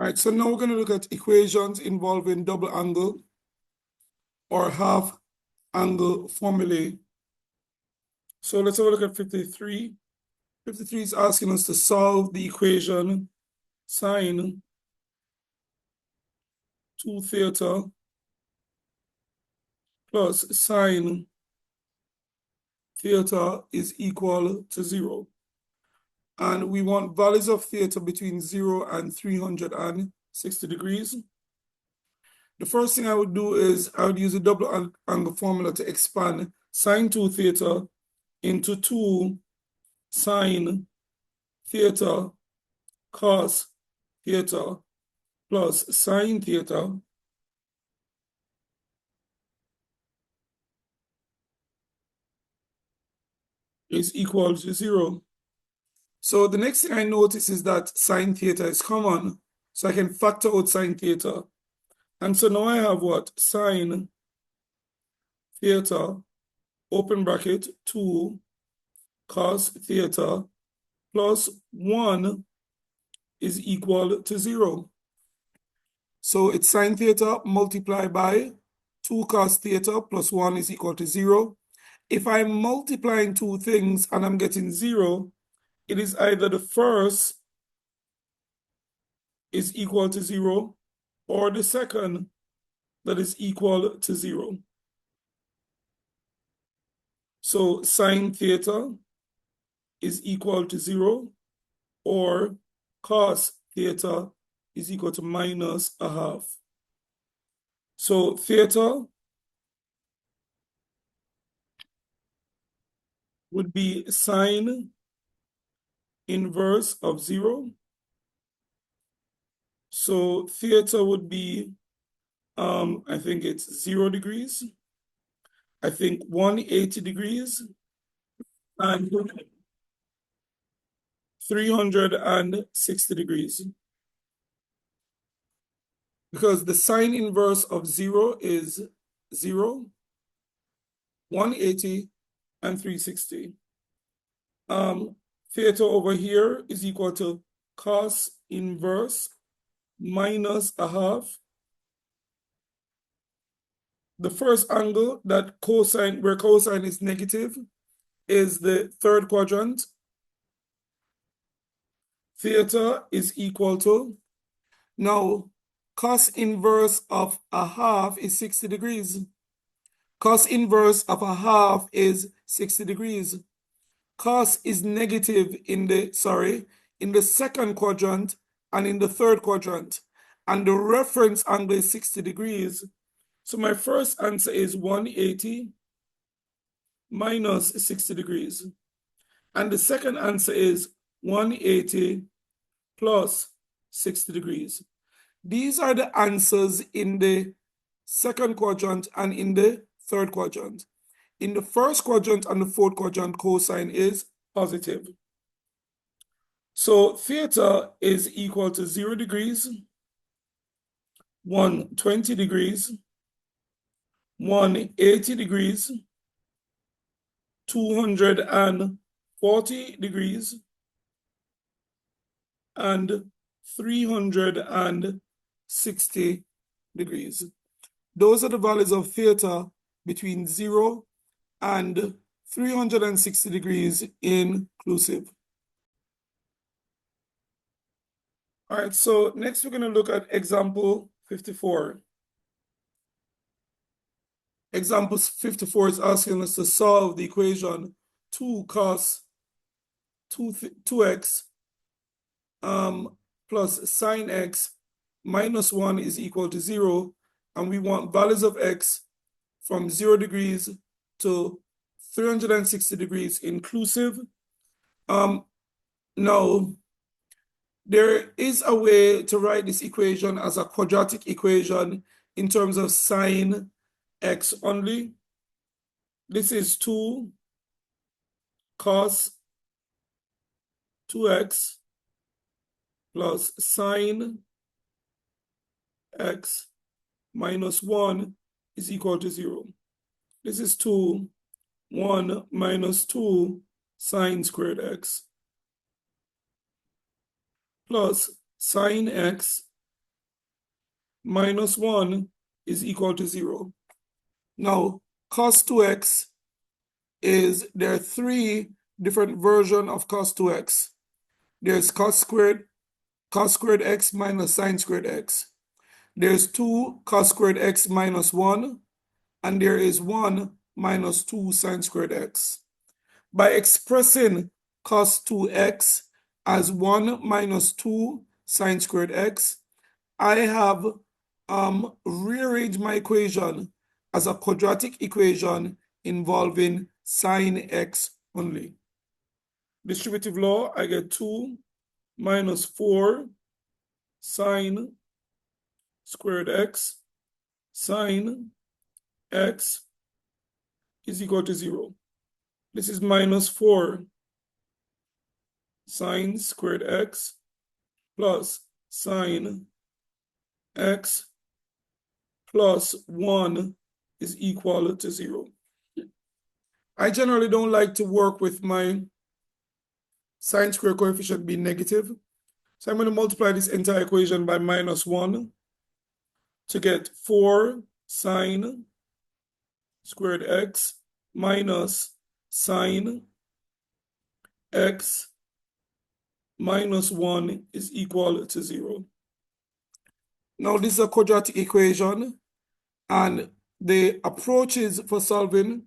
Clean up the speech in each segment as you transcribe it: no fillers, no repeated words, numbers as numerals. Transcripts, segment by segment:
All right, so now we're going to look at equations involving double angle or half angle formulae. So let's have a look at 53. 53 is asking us to solve the equation sine 2 theta plus sine theta is equal to 0. And we want values of theta between 0 and 360 degrees. The first thing I would do is I would use a double angle formula to expand sine 2 theta into 2 sine theta cos theta plus sine theta is equal to 0. So the next thing I notice is that sine theta is common. So I can factor out sine theta. And so now I have what? Sine theta, open bracket, 2 cos theta plus 1 is equal to 0. So it's sine theta multiplied by 2 cos theta plus 1 is equal to 0. If I'm multiplying two things and I'm getting 0, it is either the first is equal to 0 or the second that is equal to 0. So sine theta is equal to 0 or cos theta is equal to minus a half. So theta would be sine inverse of 0. So theta would be, I think it's 0 degrees. I think 180 degrees and 360 degrees. Because the sine inverse of 0 is 0, 180, and 360. Theta over here is equal to cos inverse minus a half. The first angle that cosine, where cosine is negative, is the third quadrant. Theta is equal to, now cos inverse of a half is 60 degrees. Cos inverse of a half is 60 degrees. Cos is negative in the second quadrant and in the third quadrant. And the reference angle is 60 degrees. So my first answer is 180 minus 60 degrees. And the second answer is 180 plus 60 degrees. These are the answers in the second quadrant and in the third quadrant. In the first quadrant and the fourth quadrant, cosine is positive. So theta is equal to 0 degrees, 120 degrees, 180 degrees, 240 degrees, and 360 degrees. Those are the values of theta between 0 and 360 degrees inclusive. All right, so next we're going to look at example 54. Example 54 is asking us to solve the equation 2 cos 2x plus sine x minus 1 is equal to 0, and we want values of x from 0 degrees to 360 degrees inclusive. Now, there is a way to write this equation as a quadratic equation in terms of sine x only. This is 2 cos 2x plus sine x minus 1 is equal to 0. This is 2, 1 minus 2 sine squared x plus sine x minus 1 is equal to 0. Now, cos 2x there are three different versions of cos 2x. There's cos squared x minus sine squared x. There's 2 cos squared x minus 1, and there is 1 minus 2 sine squared x. By expressing cos 2x as 1 minus 2 sine squared x, I have rearranged my equation as a quadratic equation involving sine x only. Distributive law, I get 2 minus 4 sine squared x sine x is equal to 0. This is minus 4 sine squared x plus sine x plus 1 is equal to 0. I generally don't like to work with my sine square coefficient being negative. So I'm going to multiply this entire equation by minus 1 to get 4 sine squared x minus sine x minus 1 is equal to 0. Now this is a quadratic equation, and the approaches for solving,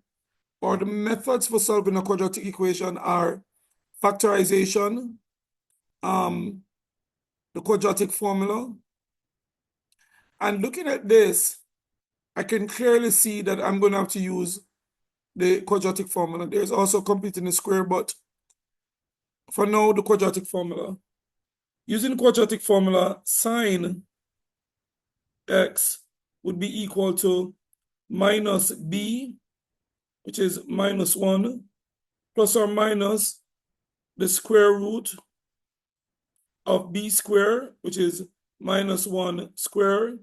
or the methods for solving a quadratic equation, are factorization, the quadratic formula. And looking at this, I can clearly see that I'm going to have to use the quadratic formula. There's also completing the square, but for now, the quadratic formula. Using the quadratic formula, sine x would be equal to minus b, which is minus 1, plus or minus the square root of b squared, which is minus 1 squared,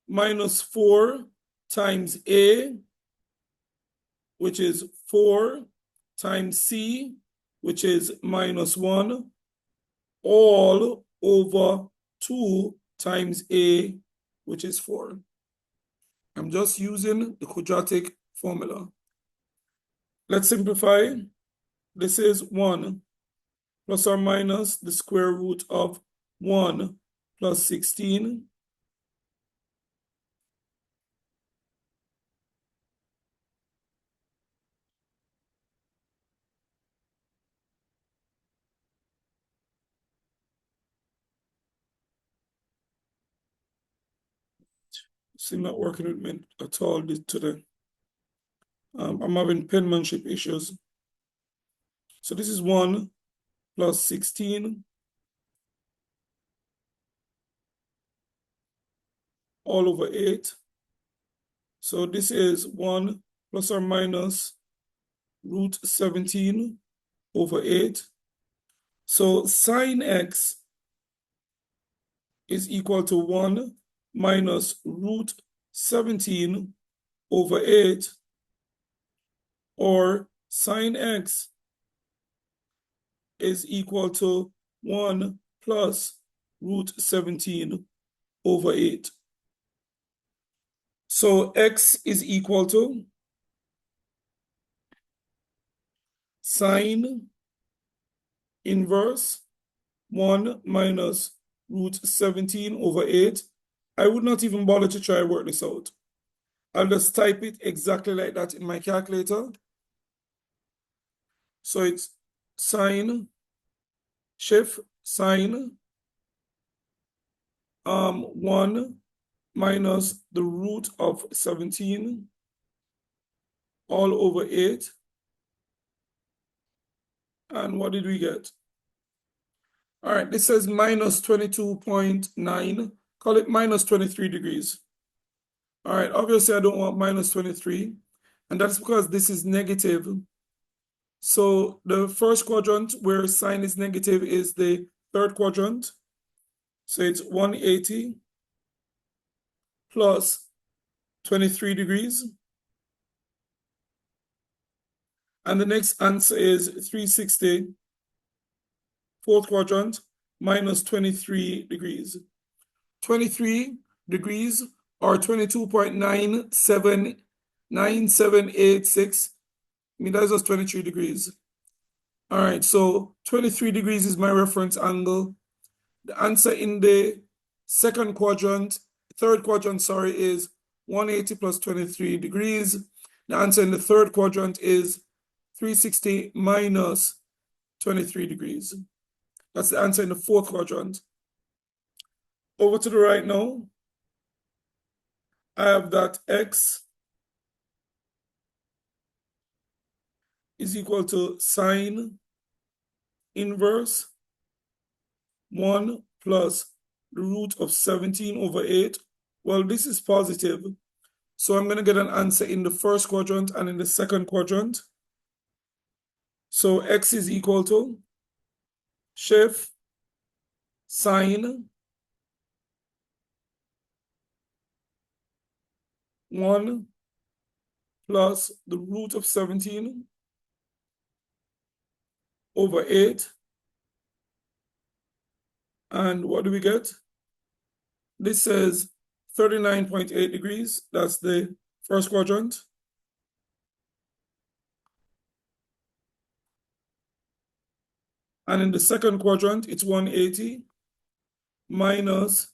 minus 4 times a, which is 4 times c, which is minus 1, all over 2 times a, which is 4. I'm just using the quadratic formula. Let's simplify. This is 1 plus or minus the square root of 1 plus 16. It's not working with me at all today. I'm having penmanship issues. So this is 1 plus 16 all over 8. So this is 1 plus or minus root 17 over 8. So sine x is equal to 1 minus root 17 over 8, or sine x is equal to 1 plus root 17 over 8. So x is equal to sine inverse 1 minus root 17 over 8. I would not even bother to try to work this out. I'll just type it exactly like that in my calculator. So it's sine, shift sine 1 minus the root of 17 all over 8. And what did we get? All right, this says minus 22.9. Call it minus 23 degrees. All right, obviously I don't want minus 23, and that's because this is negative. So the first quadrant where sine is negative is the third quadrant. So it's 180 plus 23 degrees. And the next answer is 360, fourth quadrant, minus 23 degrees. 23 degrees, or 22.979786. I mean, that's just 23 degrees. All right, so 23 degrees is my reference angle. The answer in the third quadrant, sorry, is 180 plus 23 degrees. The answer in the third quadrant is 360 minus 23 degrees. That's the answer in the fourth quadrant. Over to the right now, I have that x is equal to sine inverse 1 plus the root of 17 over 8. Well, this is positive, so I'm going to get an answer in the first quadrant and in the second quadrant. So x is equal to shift sine 1 plus the root of 17 over 8. And what do we get? This says 39.8 degrees. That's the first quadrant. And in the second quadrant, it's 180 minus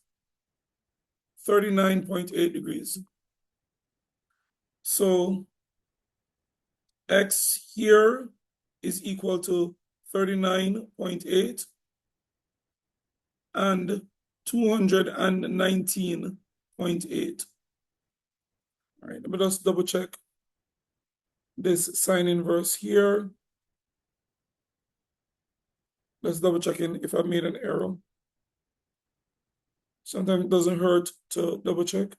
39.8 degrees. So x here is equal to 39.8 and 219.8. All right, let me just double check this sine inverse here. Let's double check in if I made an error. Sometimes it doesn't hurt to double check.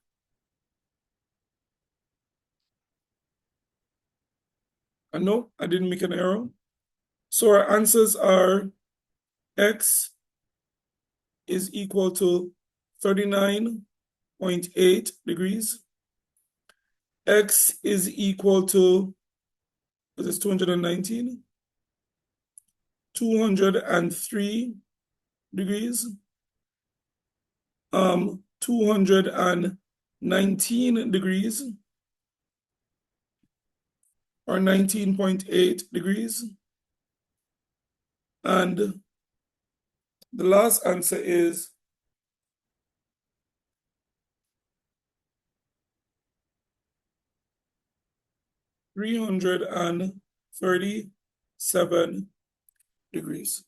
And no, I didn't make an error. So our answers are x is equal to 39.8 degrees. X is equal to, what is 219? 203 degrees. 219 degrees, or 19.8 degrees. And the last answer is 337 degrees.